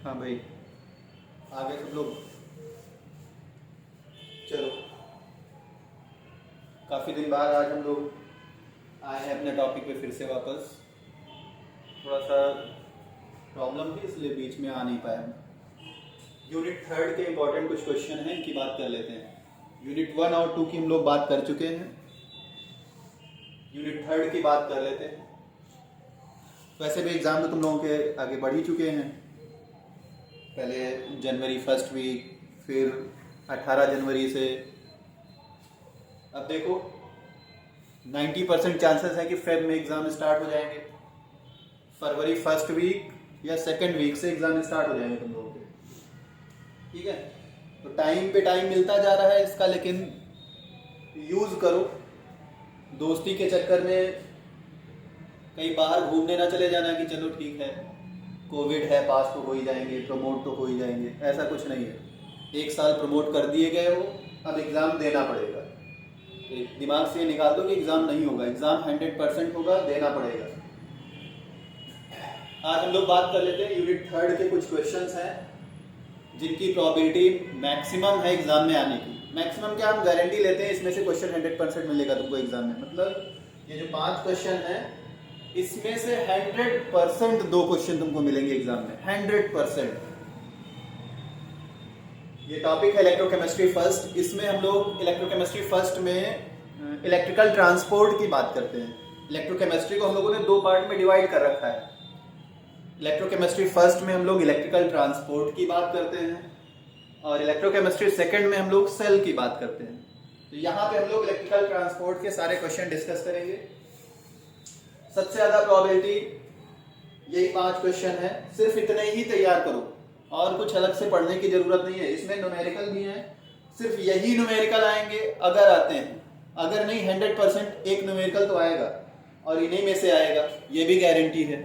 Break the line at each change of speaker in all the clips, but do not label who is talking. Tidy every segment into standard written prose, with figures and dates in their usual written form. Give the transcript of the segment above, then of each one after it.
हाँ भाई, आ गए सब लोग। चलो, काफ़ी दिन बाद आज हम लोग आए हैं अपने टॉपिक पे फिर से वापस। थोड़ा सा प्रॉब्लम थी इसलिए बीच में आ नहीं पाया हम। यूनिट थर्ड के इम्पोर्टेंट कुछ क्वेश्चन हैं, इनकी बात कर लेते हैं। यूनिट 1 और 2 की हम लोग बात कर चुके हैं, यूनिट थर्ड की बात कर लेते हैं। वैसे भी एग्ज़ाम तो तुम लोगों के आगे बढ़ ही चुके हैं। पहले जनवरी फर्स्ट वीक, फिर 18 जनवरी से। अब देखो 90% चांसेस है कि फेब में एग्ज़ाम स्टार्ट हो जाएंगे। फरवरी फर्स्ट वीक या सेकेंड वीक से एग्ज़ाम स्टार्ट हो जाएंगे तुम लोगों के। ठीक है, तो टाइम पे टाइम मिलता जा रहा है इसका, लेकिन यूज़ करो। दोस्ती के चक्कर में कहीं बाहर घूमने ना चले जाना कि चलो ठीक है कोविड है, पास तो हो ही जाएंगे, प्रमोट तो हो ही जाएंगे। ऐसा कुछ नहीं है। 1 साल प्रमोट कर दिए गए हो, अब एग्ज़ाम देना पड़ेगा। दिमाग से निकाल दो कि एग्ज़ाम नहीं होगा, एग्ज़ाम 100% होगा, देना पड़ेगा। आज हम लोग बात कर लेते हैं यूनिट थर्ड के कुछ क्वेश्चंस हैं जिनकी प्रोबेबिलिटी मैक्सिमम है एग्ज़ाम में आने की। मैक्सिमम क्या, हम गारंटी लेते हैं इसमें से क्वेश्चन 100% मिलेगा तुमको एग्ज़ाम में। मतलब ये जो 5 क्वेश्चन हैं इसमें से 100% 2 क्वेश्चन तुमको मिलेंगे एग्ज़ाम में, 100%। ये टॉपिक है इलेक्ट्रोकेमिस्ट्री फर्स्ट। इसमें हम लोग इलेक्ट्रोकेमिस्ट्री फर्स्ट में इलेक्ट्रिकल ट्रांसपोर्ट की बात करते हैं। इलेक्ट्रोकेमिस्ट्री को हम लोगों ने 2 पार्ट में डिवाइड कर रखा है। इलेक्ट्रोकेमिस्ट्री फर्स्ट में हम लोग इलेक्ट्रिकल ट्रांसपोर्ट की बात करते हैं और इलेक्ट्रोकेमिस्ट्री सेकंड में हम लोग सेल की बात करते हैं। तो यहाँ पे हम लोग इलेक्ट्रिकल ट्रांसपोर्ट के सारे क्वेश्चन डिस्कस करेंगे। सबसे ज़्यादा प्रोबेबिलिटी यही 5 क्वेश्चन है, सिर्फ इतने ही तैयार करो और कुछ अलग से पढ़ने की जरूरत नहीं है। इसमें न्यूमेरिकल भी है, सिर्फ यही न्यूमेरिकल आएंगे अगर आते हैं। अगर नहीं 100% एक न्यूमेरिकल तो आएगा और इन्हीं में से आएगा, ये भी गारंटी है।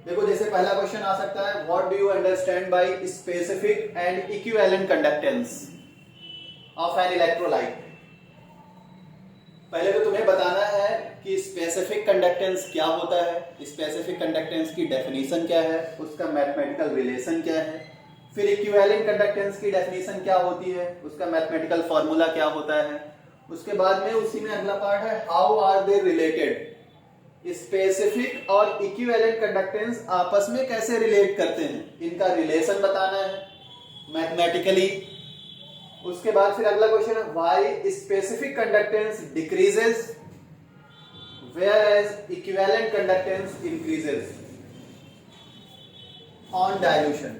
देखो जैसे पहला क्वेश्चन आ सकता है, what do you understand by specific and equivalent conductance of an electrolyte. पहले तो तुम्हें बताना है कि स्पेसिफिक कंडक्टेंस क्या होता है, स्पेसिफिक कंडक्टेंस की डेफिनेशन क्या है, उसका मैथमेटिकल रिलेशन क्या है। फिर इक्विवेलेंट कंडक्टेंस की डेफिनेशन क्या होती है, उसका मैथमेटिकल फॉर्मूला क्या होता है। उसके बाद में उसी में अगला पार्ट है, how are they related. Specific और इक्विवेलेंट कंडक्टेंस आपस में कैसे रिलेट करते हैं, इनका रिलेशन बताना है मैथमेटिकली। उसके बाद फिर अगला क्वेश्चन है, why specific conductance decreases whereas equivalent conductance increases on dilution।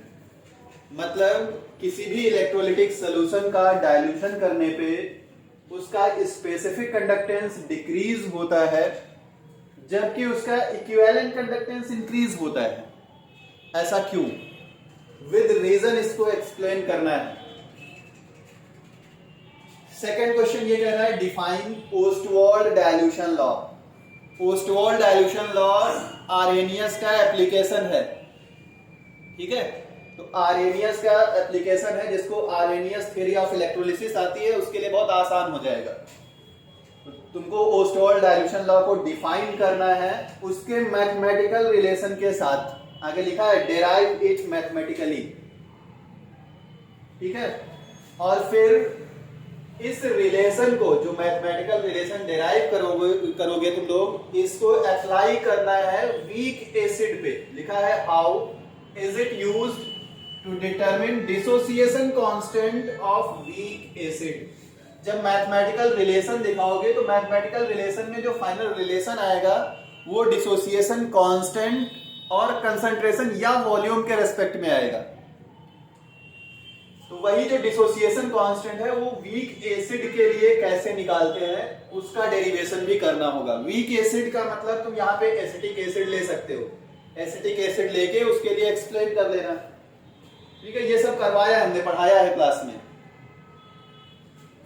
मतलब किसी भी इलेक्ट्रोलिटिक सॉल्यूशन का डाइल्यूशन करने पे उसका स्पेसिफिक कंडक्टेंस डिक्रीज होता है जबकि उसका इक्विवेलेंट कंडक्टेंस इंक्रीज होता है। ऐसा क्यों, विद रीजन इसको एक्सप्लेन करना है। सेकेंड क्वेश्चन ये कह रहा है, define Ostwald dilution law. Ostwald dilution law Arrhenius का एप्लीकेशन है। ठीक है, तो आर्हेनियस का एप्लीकेशन है, जिसको आर्हेनियस थ्योरी ऑफ इलेक्ट्रोलिसिस आती है, उसके लिए बहुत आसान हो जाएगा। तो तुमको ओस्टवाल्ड डाइल्यूशन लॉ को डिफाइन करना है उसके मैथमेटिकल रिलेशन के साथ। आगे लिखा है डेराइव इट मैथमेटिकली। ठीक है, और फिर इस रिलेशन को, जो मैथमेटिकल रिलेशन डेराइव करोगे तुम लोग, इसको अप्लाई करना है वीक एसिड पे। लिखा है, how is it used to determine dissociation constant of weak acid. जब मैथमेटिकल रिलेशन दिखाओगे तो मैथमेटिकल रिलेशन में जो फाइनल रिलेशन आएगा वो डिसोसिएशन कांस्टेंट और कंसंट्रेशन या वॉल्यूम के रेस्पेक्ट में आएगा। तो वही जो डिसोसिएशन कांस्टेंट है वो वीक एसिड के लिए कैसे निकालते हैं उसका डेरिवेशन भी करना होगा। वीक एसिड का मतलब तुम यहाँ पे एसिटिक एसिड ले सकते हो, एसिटिक एसिड लेके उसके लिए एक्सप्लेन कर देना। ठीक है, ये सब करवाया हमने, पढ़ाया है क्लास में।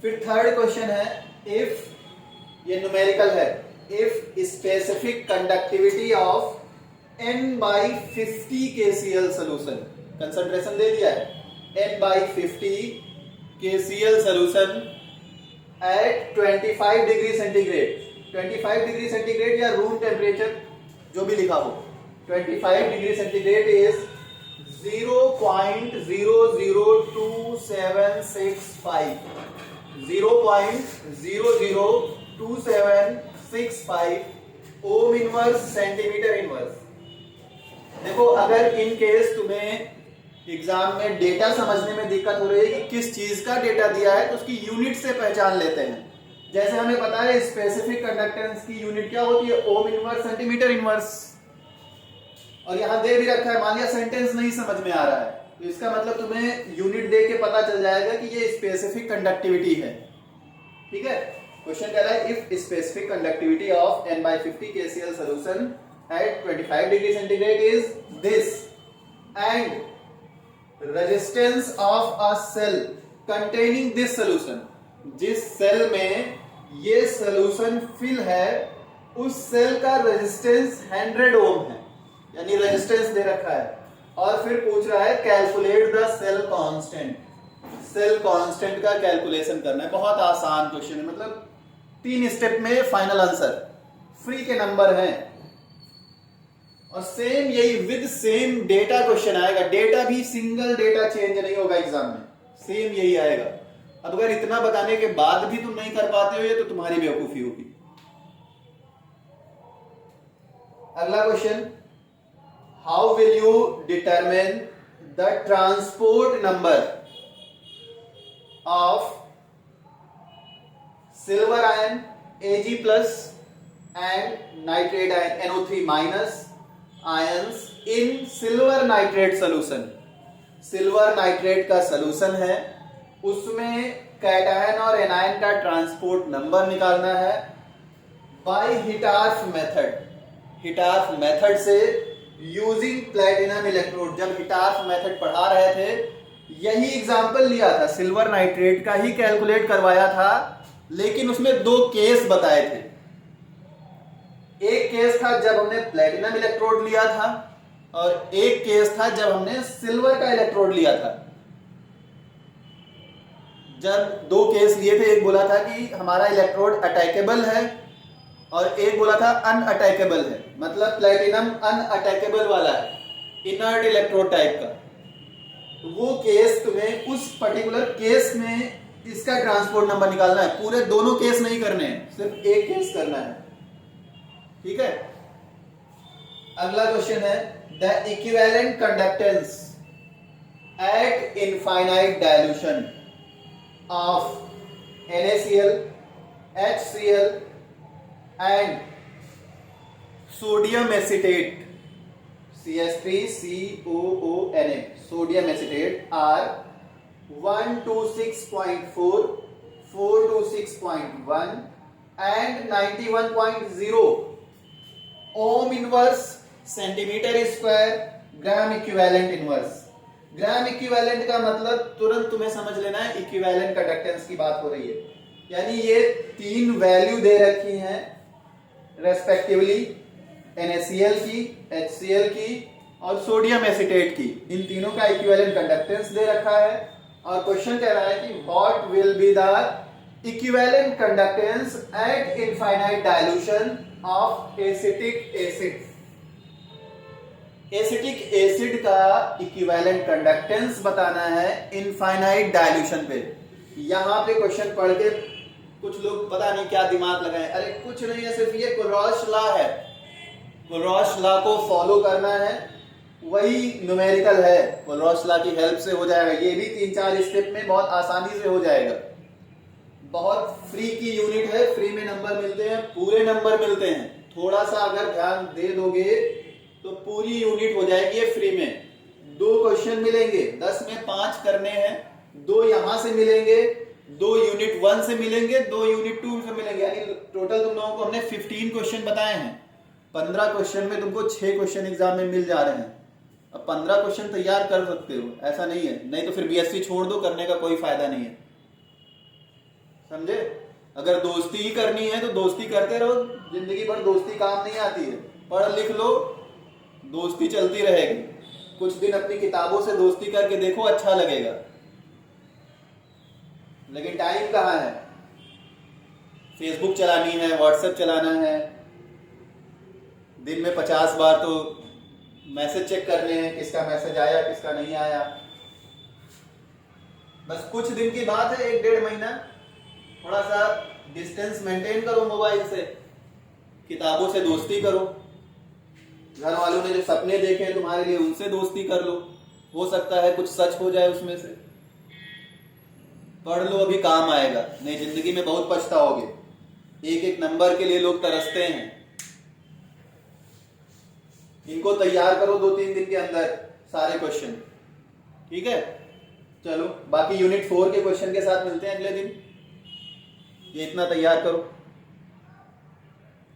फिर थर्ड क्वेश्चन है, इफ, ये न्यूमेरिकल है, if specific conductivity of n/50 KCl solution, concentration दे दिया है, n/50 KCl solution at 25 degree centigrade. 25 degree centigrade या रूम टेम्परेचर जो भी लिखा हो, 25 degree centigrade is 0.00265 0.00265 ohm inverse centimetre inverse. देखो अगर इन केस तुम्हें एग्जाम में डेटा समझने में दिक्कत हो रही है कि किस चीज का डेटा दिया है, तो उसकी यूनिट से पहचान लेते हैं। जैसे हमें पता है स्पेसिफिक कंडक्टेंस की यूनिट क्या होती है, ओम इनवर्स सेंटीमीटर इनवर्स। और यहां दे भी रखा है, मान लिया सेंटेंस नहीं समझ में आ रहा है, तो इसका मतलब तुम्हें यूनिट देख के पता चल जाएगा कि ये स्पेसिफिक कंडक्टिविटी है। ठीक है, क्वेश्चन कह रहा है if specific conductivity of n/50 KCl solution at 25 degree centigrade is this and resistance of a cell containing this solution, जिस सेल में ये सॉल्यूशन फिल है उस सेल का रेजिस्टेंस 100 ओम है, यानी रेजिस्टेंस दे रखा है। और फिर पूछ रहा है calculate the cell constant, cell constant का कैलकुलेशन करना है। बहुत आसान क्वेश्चन है, मतलब 3 स्टेप में फाइनल आंसर, फ्री के नंबर हैं। और सेम यही विद सेम डेटा क्वेश्चन आएगा, डेटा भी सिंगल डेटा चेंज नहीं होगा एग्जाम में, सेम यही आएगा। अब अगर इतना बताने के बाद भी तुम नहीं कर पाते हो ये तो तुम्हारी बेवकूफी होगी। अगला question, how will you determine the transport number of silver ion Ag plus and nitrate ion NO3 minus ions in silver nitrate solution. Silver nitrate का सोल्यूशन है, उसमें कैटायन और एनायन का ट्रांसपोर्ट नंबर निकालना है बाय हिटार्फ मेथड। हिटार्फ मेथड से using platinum electrode. जब हिटार्फ method पढ़ा रहे थे यही एग्जांपल लिया था, सिल्वर नाइट्रेट का ही कैलकुलेट करवाया था, लेकिन उसमें 2 केस बताए थे। एक केस था जब हमने प्लेटिनम इलेक्ट्रोड लिया था और एक केस था जब हमने सिल्वर का इलेक्ट्रोड लिया था। जब 2 केस लिए थे, एक बोला था कि हमारा इलेक्ट्रोड अटैकेबल है और एक बोला था अनअटैकेबल है, मतलब प्लेटिनम अनअटैकेबल वाला है, इनर्ट इलेक्ट्रोड टाइप का। वो केस तुम्हें उस पर्टिकुलर केस में इसका ट्रांसपोर्ट नंबर निकालना है। पूरे दोनों केस नहीं करने हैं, सिर्फ एक केस करना है। ठीक है, अगला क्वेश्चन है the equivalent conductance at infinite dilution of NaCl, HCl and sodium acetate CH3COONA sodium acetate are 126.4, 426.1 and 91.0 ohm inverse centimetre square gram equivalent inverse. Gram equivalent का मतलब तुरंत तुम्हें समझ लेना है इक्विवेलेंट कंडक्टेंस की बात हो रही है, यानी ये 3 वैल्यू दे रखी हैं रेस्पेक्टिवली NaCl की, HCl की और सोडियम एसीटेट की। इन तीनों का इक्विवेलेंट कंडक्टेंस दे रखा है और क्वेश्चन कह रहा है कि what will be the equivalent conductance at infinite dilution of acetic acid. Acetic acid का इक्विवेलेंट कंडक्टेंस बताना है इनफाइनाइट डाइल्यूशन पे। यहां पे क्वेश्चन पढ़ के कुछ लोग पता नहीं क्या दिमाग लगाए, अरे कुछ नहीं है, सिर्फ ये कुलॉश लॉ है, कुलॉश लॉ को फॉलो करना है, वही न्यूमेरिकल है, कुलॉश लॉ की हेल्प से हो जाएगा। ये भी 3-4 स्टेप में बहुत आसानी से हो जाएगा। बहुत फ्री की यूनिट है, फ्री में नंबर मिलते हैं, पूरे नंबर मिलते हैं। थोड़ा सा अगर ध्यान दे दोगे तो पूरी यूनिट हो जाएगी फ्री में। 2 क्वेश्चन मिलेंगे, 10 में 5 करने हैं, 2 यहां से मिलेंगे, 2 यूनिट 1 से मिलेंगे, 2 यूनिट 2 से मिलेंगे, यानी टोटल तुम लोगों को हमने 15 क्वेश्चन बताए हैं। 15 क्वेश्चन में तुमको 6 क्वेश्चन एग्जाम में मिल जा रहे हैं। अब 15 क्वेश्चन तैयार कर सकते हो, ऐसा नहीं है, नहीं तो फिर BSc छोड़ दो, करने का कोई फायदा नहीं है, समझे। अगर दोस्ती ही करनी है तो दोस्ती करते रहो, जिंदगी भर दोस्ती काम नहीं आती है। पढ़ लिख लो, दोस्ती चलती रहेगी। कुछ दिन अपनी किताबों से दोस्ती करके देखो, अच्छा लगेगा, लेकिन टाइम कहाँ है। फेसबुक चलानी है, व्हाट्सएप चलाना है, दिन में 50 बार तो मैसेज चेक करने हैं, किसका मैसेज आया किसका नहीं आया। बस कुछ दिन की बात है, 1-1.5 महीना, थोड़ा सा डिस्टेंस मेंटेन करो मोबाइल से, किताबों से दोस्ती करो, घर वालों ने जो सपने देखे हैं तुम्हारे लिए उनसे दोस्ती कर लो, हो सकता है कुछ सच हो जाए उसमें से। पढ़ लो, अभी काम आएगा, नहीं जिंदगी में बहुत पछताओगे। एक एक नंबर के लिए लोग तरसते हैं। इनको तैयार करो 2-3 दिन के अंदर सारे क्वेश्चन, ठीक है। चलो बाकी यूनिट 4 के क्वेश्चन के साथ मिलते हैं अगले दिन। ये इतना तैयार करो।